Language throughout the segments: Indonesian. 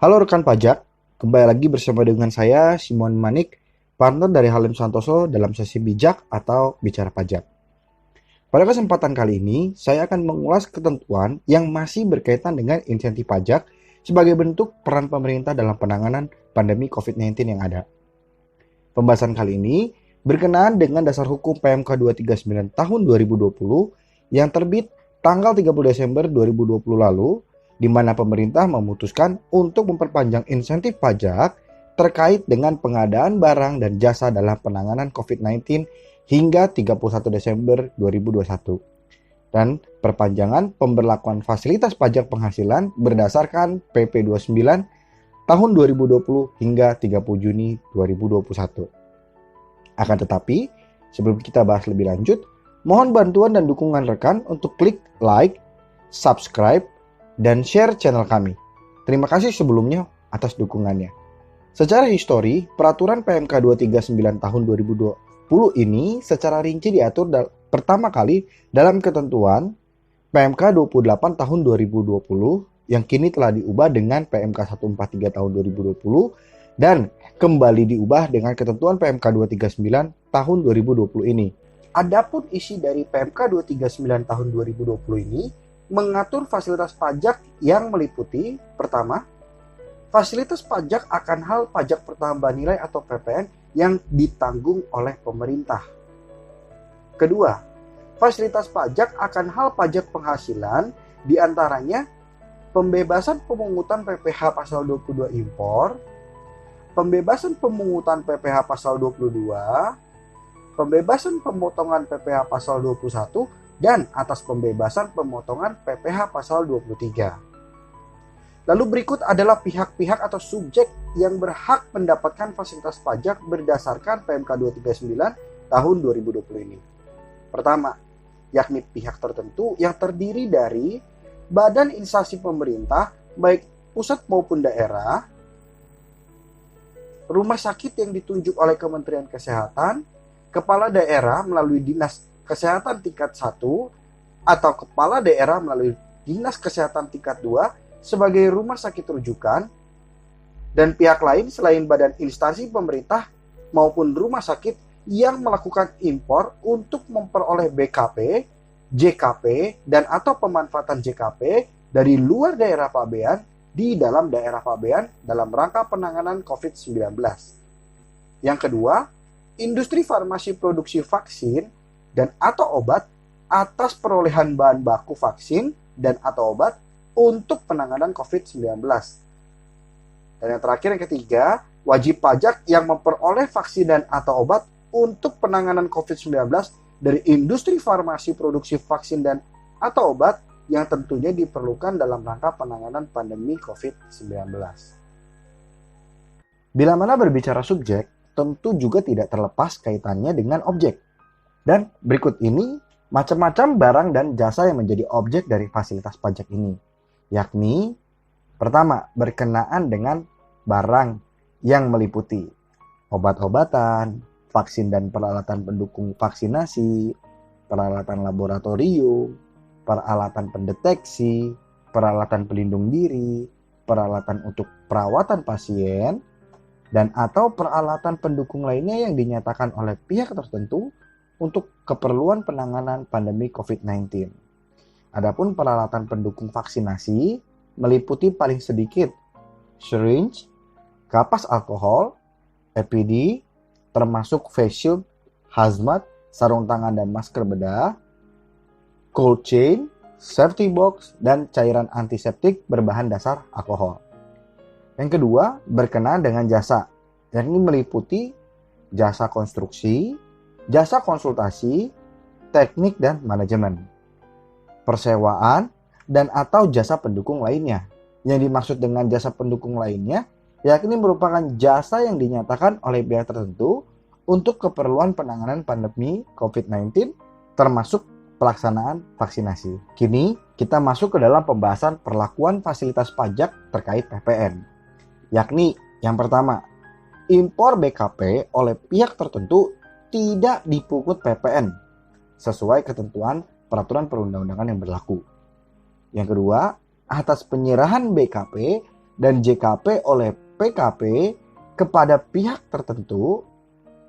Halo rekan pajak, kembali lagi bersama dengan saya Simon Manik, partner dari Halim Santoso dalam sesi bijak atau bicara pajak. Pada kesempatan kali ini, saya akan mengulas ketentuan yang masih berkaitan dengan insentif pajak sebagai bentuk peran pemerintah dalam penanganan pandemi COVID-19 yang ada. Pembahasan kali ini berkenaan dengan dasar hukum PMK 239 tahun 2020 yang terbit tanggal 30 Desember 2020 lalu, di mana pemerintah memutuskan untuk memperpanjang insentif pajak terkait dengan pengadaan barang dan jasa dalam penanganan COVID-19 hingga 31 Desember 2021 dan perpanjangan pemberlakuan fasilitas pajak penghasilan berdasarkan PP 29 tahun 2020 hingga 30 Juni 2021. Akan tetapi, sebelum kita bahas lebih lanjut, mohon bantuan dan dukungan rekan untuk klik like, subscribe, dan share channel kami. Terima kasih sebelumnya atas dukungannya. Secara histori, peraturan PMK 239 tahun 2020 ini secara rinci diatur pertama kali dalam ketentuan PMK 28 tahun 2020 yang kini telah diubah dengan PMK 143 tahun 2020 dan kembali diubah dengan ketentuan PMK 239 tahun 2020 ini. Adapun isi dari PMK 239 tahun 2020 ini mengatur fasilitas pajak yang meliputi pertama, fasilitas pajak akan hal pajak pertambahan nilai atau PPN yang ditanggung oleh pemerintah. Kedua, fasilitas pajak akan hal pajak penghasilan diantaranya pembebasan pemungutan PPh pasal 22 impor, pembebasan pemungutan PPh pasal 22, pembebasan pemotongan PPh pasal 21, dan atas pembebasan pemotongan PPh pasal 23. Lalu berikut adalah pihak-pihak atau subjek yang berhak mendapatkan fasilitas pajak berdasarkan PMK 239 tahun 2020 ini. Pertama, yakni pihak tertentu yang terdiri dari badan instansi pemerintah baik pusat maupun daerah, rumah sakit yang ditunjuk oleh Kementerian Kesehatan, kepala daerah melalui Dinas Kesehatan tingkat 1 atau kepala daerah melalui Dinas Kesehatan tingkat 2 sebagai rumah sakit rujukan, dan pihak lain selain badan instansi pemerintah maupun rumah sakit yang melakukan impor untuk memperoleh BKP, JKP, dan atau pemanfaatan JKP dari luar daerah pabean di dalam daerah pabean dalam rangka penanganan COVID-19. Yang kedua, industri farmasi produksi vaksin dan atau obat atas perolehan bahan baku vaksin dan atau obat untuk penanganan COVID-19. Dan yang terakhir, yang ketiga, wajib pajak yang memperoleh vaksin dan atau obat untuk penanganan COVID-19 dari industri farmasi produksi vaksin dan atau obat yang tentunya diperlukan dalam rangka penanganan pandemi COVID-19. Bila mana berbicara subjek, tentu juga tidak terlepas kaitannya dengan objek. Dan berikut ini macam-macam barang dan jasa yang menjadi objek dari fasilitas pajak ini. Yakni, pertama, berkenaan dengan barang yang meliputi obat-obatan, vaksin dan peralatan pendukung vaksinasi, peralatan laboratorium, peralatan pendeteksi, peralatan pelindung diri, peralatan untuk perawatan pasien, dan atau peralatan pendukung lainnya yang dinyatakan oleh pihak tertentu untuk keperluan penanganan pandemi COVID-19. Adapun peralatan pendukung vaksinasi meliputi paling sedikit syringe, kapas alkohol, APD, termasuk face shield, hazmat, sarung tangan dan masker bedah, cold chain, safety box, dan cairan antiseptik berbahan dasar alkohol. Yang kedua, berkenaan dengan jasa, yakni meliputi jasa konstruksi, jasa konsultasi, teknik dan manajemen, persewaan, dan atau jasa pendukung lainnya. Yang dimaksud dengan jasa pendukung lainnya, yakni merupakan jasa yang dinyatakan oleh pihak tertentu untuk keperluan penanganan pandemi COVID-19, termasuk pelaksanaan vaksinasi. Kini, kita masuk ke dalam pembahasan perlakuan fasilitas pajak terkait PPN. Yakni, yang pertama, impor BKP oleh pihak tertentu tidak dipungut PPN sesuai ketentuan peraturan perundang-undangan yang berlaku. Yang kedua, atas penyerahan BKP dan JKP oleh PKP kepada pihak tertentu,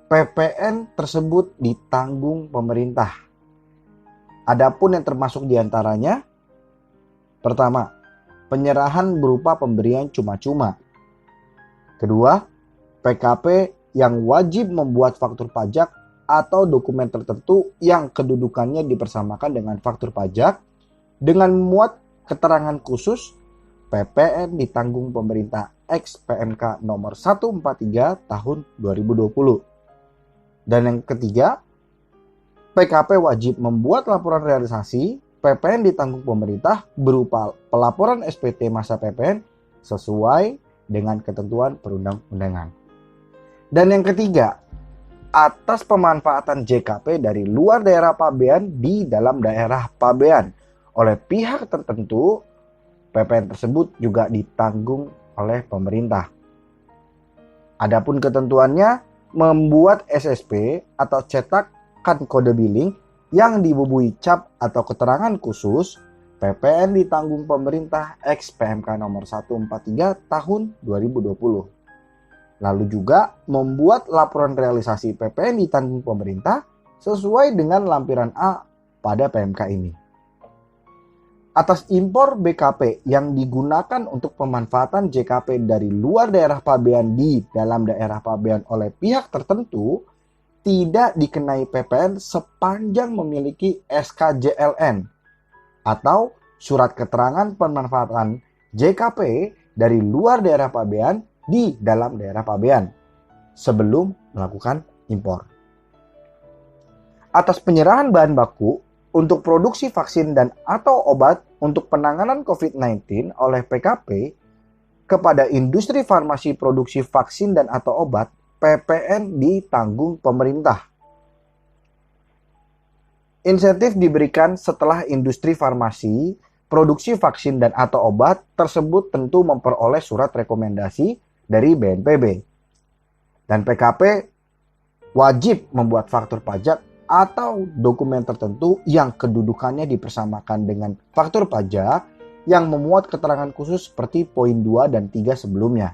PPN tersebut ditanggung pemerintah. Adapun yang termasuk diantaranya, pertama, penyerahan berupa pemberian cuma-cuma. Kedua, PKP yang wajib membuat faktur pajak atau dokumen tertentu yang kedudukannya dipersamakan dengan faktur pajak dengan memuat keterangan khusus PPN ditanggung pemerintah X PMK nomor 143 tahun 2020. Dan yang ketiga, PKP wajib membuat laporan realisasi PPN ditanggung pemerintah berupa pelaporan SPT masa PPN sesuai dengan ketentuan perundang-undangan. Dan yang ketiga, atas pemanfaatan JKP dari luar daerah pabean di dalam daerah pabean oleh pihak tertentu, PPN tersebut juga ditanggung oleh pemerintah. Adapun ketentuannya, membuat SSP atau cetakan kode billing yang dibubui cap atau keterangan khusus, PPN ditanggung pemerintah X PMK nomor 143 tahun 2020. Lalu juga membuat laporan realisasi PPN ditanggung pemerintah sesuai dengan lampiran A pada PMK ini. Atas impor BKP yang digunakan untuk pemanfaatan JKP dari luar daerah pabean di dalam daerah pabean oleh pihak tertentu, tidak dikenai PPN sepanjang memiliki SKJLN atau surat keterangan pemanfaatan JKP dari luar daerah pabean di dalam daerah pabean sebelum melakukan impor. Atas penyerahan bahan baku untuk produksi vaksin dan atau obat untuk penanganan COVID-19 oleh PKP kepada industri farmasi produksi vaksin dan atau obat, PPN ditanggung pemerintah. Insentif diberikan setelah industri farmasi produksi vaksin dan atau obat tersebut tentu memperoleh surat rekomendasi dari BNPB. Dan PKP wajib membuat faktur pajak atau dokumen tertentu yang kedudukannya dipersamakan dengan faktur pajak yang memuat keterangan khusus seperti poin 2 dan 3 sebelumnya.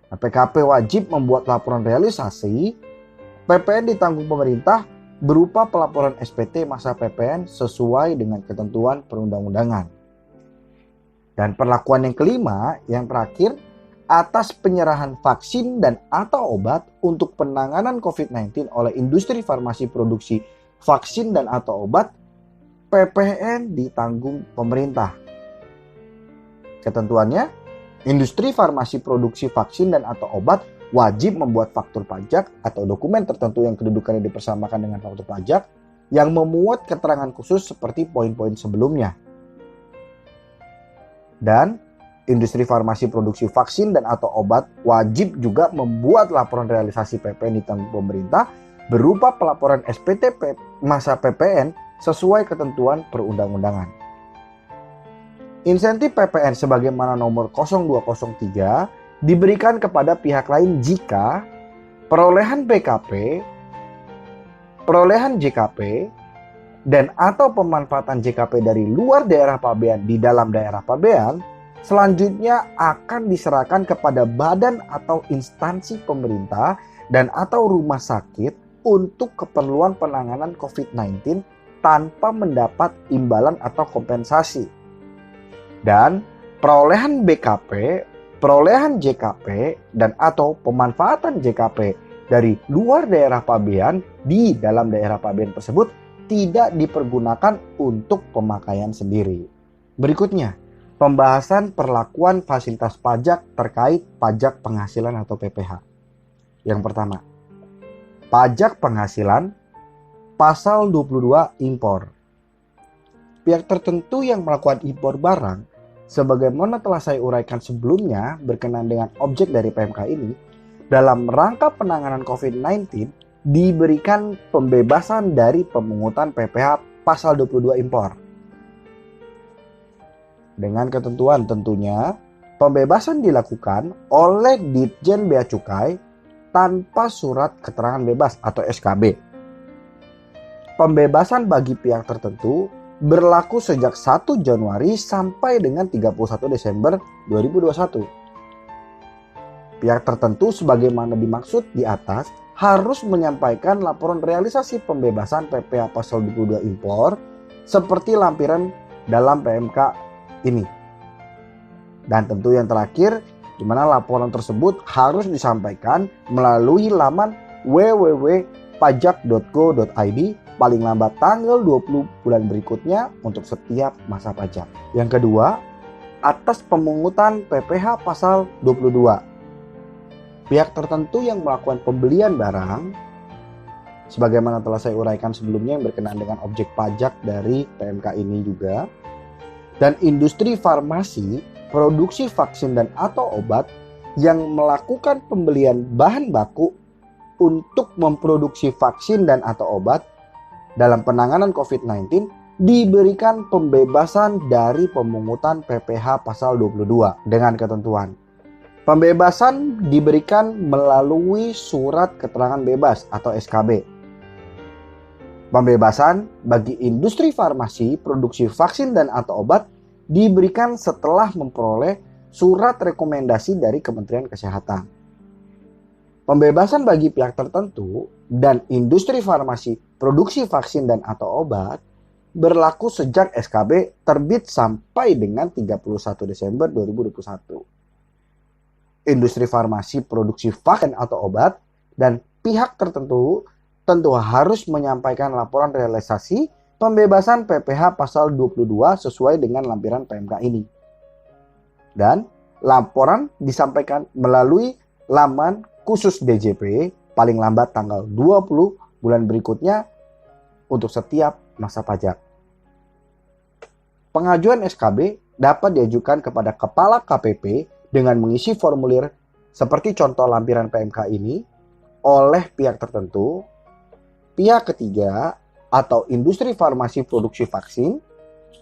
Nah, PKP wajib membuat laporan realisasi PPN ditanggung pemerintah berupa pelaporan SPT masa PPN sesuai dengan ketentuan perundang-undangan. Dan perlakuan yang kelima, yang terakhir, atas penyerahan vaksin dan atau obat untuk penanganan COVID-19 oleh industri farmasi produksi vaksin dan atau obat, PPN ditanggung pemerintah. Ketentuannya, industri farmasi produksi vaksin dan atau obat wajib membuat faktur pajak atau dokumen tertentu yang kedudukannya dipersamakan dengan faktur pajak yang memuat keterangan khusus seperti poin-poin sebelumnya. Dan industri farmasi produksi vaksin dan atau obat wajib juga membuat laporan realisasi PPN ditanggung pemerintah berupa pelaporan SPT masa PPN sesuai ketentuan perundang-undangan. Insentif PPN sebagaimana nomor 0203 diberikan kepada pihak lain jika perolehan BKP, perolehan JKP, dan atau pemanfaatan JKP dari luar daerah pabean di dalam daerah pabean selanjutnya akan diserahkan kepada badan atau instansi pemerintah dan atau rumah sakit untuk keperluan penanganan COVID-19 tanpa mendapat imbalan atau kompensasi. Dan perolehan BKP, perolehan JKP, dan atau pemanfaatan JKP dari luar daerah pabean di dalam daerah pabean tersebut tidak dipergunakan untuk pemakaian sendiri. Berikutnya, pembahasan perlakuan fasilitas pajak terkait pajak penghasilan atau PPh. Yang pertama, pajak penghasilan pasal 22 impor. Pihak tertentu yang melakukan impor barang sebagaimana telah saya uraikan sebelumnya berkenaan dengan objek dari PMK ini, dalam rangka penanganan COVID-19 diberikan pembebasan dari pemungutan PPh pasal 22 impor. Dengan ketentuan tentunya, pembebasan dilakukan oleh Ditjen Bea Cukai tanpa surat keterangan bebas atau SKB. Pembebasan bagi pihak tertentu berlaku sejak 1 Januari sampai dengan 31 Desember 2021. Pihak tertentu sebagaimana dimaksud di atas harus menyampaikan laporan realisasi pembebasan PPh Pasal 22 impor seperti lampiran dalam PMK ini. Dan tentu yang terakhir, di mana laporan tersebut harus disampaikan melalui laman www.pajak.go.id paling lambat tanggal 20 bulan berikutnya untuk setiap masa pajak. Yang kedua, atas pemungutan PPh Pasal 22. Pihak tertentu yang melakukan pembelian barang, sebagaimana telah saya uraikan sebelumnya yang berkenaan dengan objek pajak dari PMK ini juga, dan industri farmasi, produksi vaksin dan atau obat yang melakukan pembelian bahan baku untuk memproduksi vaksin dan atau obat dalam penanganan COVID-19 diberikan pembebasan dari pemungutan PPh Pasal 22 dengan ketentuan. Pembebasan diberikan melalui surat keterangan bebas atau SKB. Pembebasan bagi industri farmasi, produksi vaksin dan atau obat diberikan setelah memperoleh surat rekomendasi dari Kementerian Kesehatan. Pembebasan bagi pihak tertentu dan industri farmasi, produksi vaksin dan atau obat berlaku sejak SKB terbit sampai dengan 31 Desember 2021. Industri farmasi, produksi vaksin atau obat dan pihak tertentu tentu harus menyampaikan laporan realisasi pembebasan PPh Pasal 22 sesuai dengan lampiran PMK ini. Dan laporan disampaikan melalui laman khusus DJP paling lambat tanggal 20 bulan berikutnya untuk setiap masa pajak. Pengajuan SKB dapat diajukan kepada Kepala KPP dengan mengisi formulir seperti contoh lampiran PMK ini oleh pihak tertentu, pihak ketiga, atau industri farmasi produksi vaksin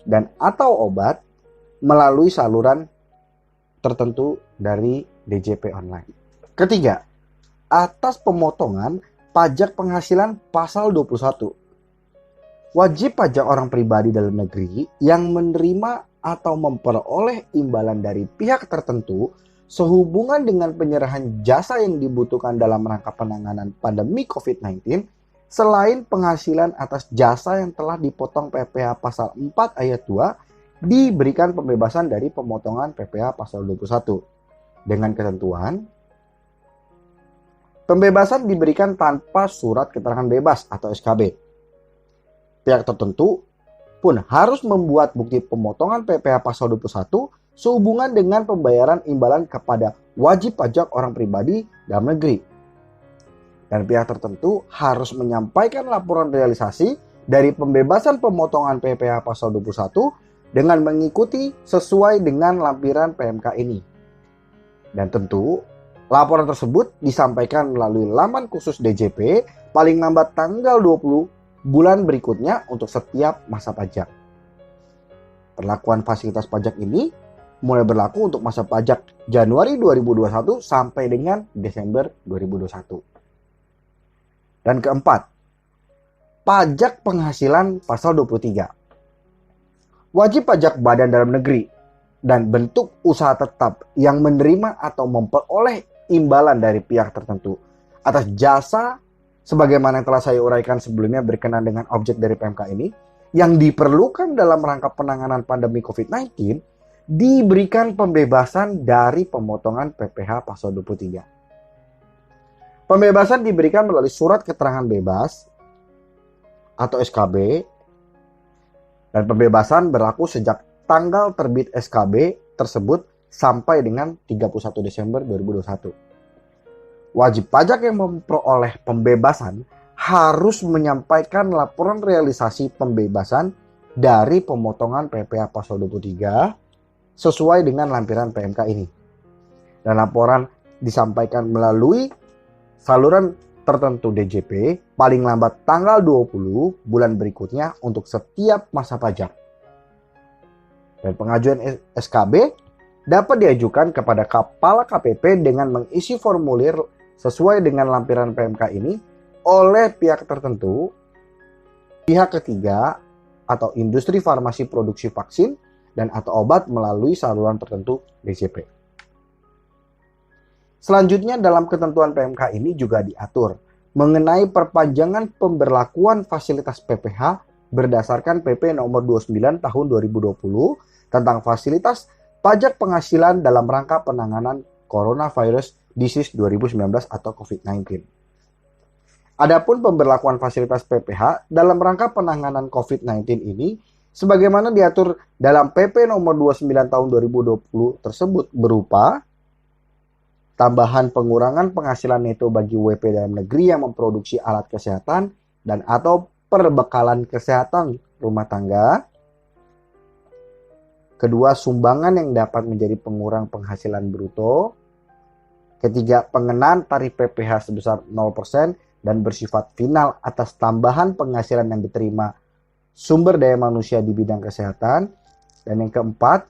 dan atau obat melalui saluran tertentu dari DJP online. Ketiga, atas pemotongan pajak penghasilan Pasal 21. Wajib pajak orang pribadi dalam negeri yang menerima atau memperoleh imbalan dari pihak tertentu sehubungan dengan penyerahan jasa yang dibutuhkan dalam rangka penanganan pandemi COVID-19 selain penghasilan atas jasa yang telah dipotong PPh Pasal 4 ayat 2 diberikan pembebasan dari pemotongan PPh Pasal 21 dengan ketentuan pembebasan diberikan tanpa surat keterangan bebas atau SKB. Pihak tertentu pun harus membuat bukti pemotongan PPh Pasal 21 sehubungan dengan pembayaran imbalan kepada wajib pajak orang pribadi dalam negeri. Dan pihak tertentu harus menyampaikan laporan realisasi dari pembebasan pemotongan PPh Pasal 21 dengan mengikuti sesuai dengan lampiran PMK ini. Dan tentu laporan tersebut disampaikan melalui laman khusus DJP paling lambat tanggal 20 bulan berikutnya untuk setiap masa pajak. Perlakuan fasilitas pajak ini mulai berlaku untuk masa pajak Januari 2021 sampai dengan Desember 2021. Dan keempat, pajak penghasilan Pasal 23. Wajib pajak badan dalam negeri dan bentuk usaha tetap yang menerima atau memperoleh imbalan dari pihak tertentu atas jasa sebagaimana yang telah saya uraikan sebelumnya berkenaan dengan objek dari PMK ini yang diperlukan dalam rangka penanganan pandemi COVID-19 diberikan pembebasan dari pemotongan PPh Pasal 23. Pembebasan diberikan melalui surat keterangan bebas atau SKB dan pembebasan berlaku sejak tanggal terbit SKB tersebut sampai dengan 31 Desember 2021. Wajib pajak yang memperoleh pembebasan harus menyampaikan laporan realisasi pembebasan dari pemotongan PPh Pasal 23 sesuai dengan lampiran PMK ini. Dan laporan disampaikan melalui saluran tertentu DJP paling lambat tanggal 20 bulan berikutnya untuk setiap masa pajak. Dan pengajuan SKB dapat diajukan kepada Kepala KPP dengan mengisi formulir sesuai dengan lampiran PMK ini oleh pihak tertentu, pihak ketiga, atau industri farmasi produksi vaksin dan atau obat melalui saluran tertentu DCP. Selanjutnya dalam ketentuan PMK ini juga diatur mengenai perpanjangan pemberlakuan fasilitas PPH berdasarkan PP nomor 29 tahun 2020 tentang fasilitas pajak penghasilan dalam rangka penanganan coronavirus disease 2019 atau COVID-19. Adapun pemberlakuan fasilitas PPH dalam rangka penanganan COVID-19 ini sebagaimana diatur dalam PP nomor 29 tahun 2020 tersebut berupa tambahan pengurangan penghasilan neto bagi WP dalam negeri yang memproduksi alat kesehatan dan atau perbekalan kesehatan rumah tangga. Kedua, sumbangan yang dapat menjadi pengurang penghasilan bruto. Ketiga, pengenaan tarif PPH sebesar 0% dan bersifat final atas tambahan penghasilan yang diterima sumber daya manusia di bidang kesehatan. Dan yang keempat,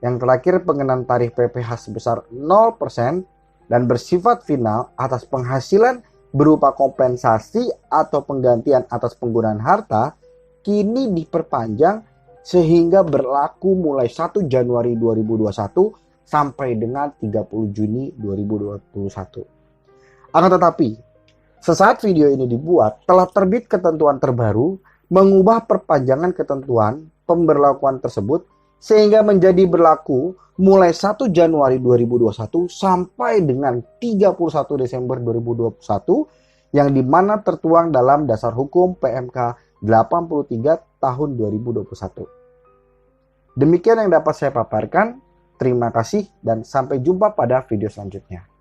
yang terakhir pengenaan tarif PPH sebesar 0% dan bersifat final atas penghasilan berupa kompensasi atau penggantian atas penggunaan harta kini diperpanjang sehingga berlaku mulai 1 Januari 2021 sampai dengan 30 Juni 2021. Akan tetapi, sesaat video ini dibuat telah terbit ketentuan terbaru mengubah perpanjangan ketentuan pemberlakuan tersebut sehingga menjadi berlaku mulai 1 Januari 2021 sampai dengan 31 Desember 2021 yang dimana tertuang dalam dasar hukum PMK 83 tahun 2021. Demikian yang dapat saya paparkan. Terima kasih dan sampai jumpa pada video selanjutnya.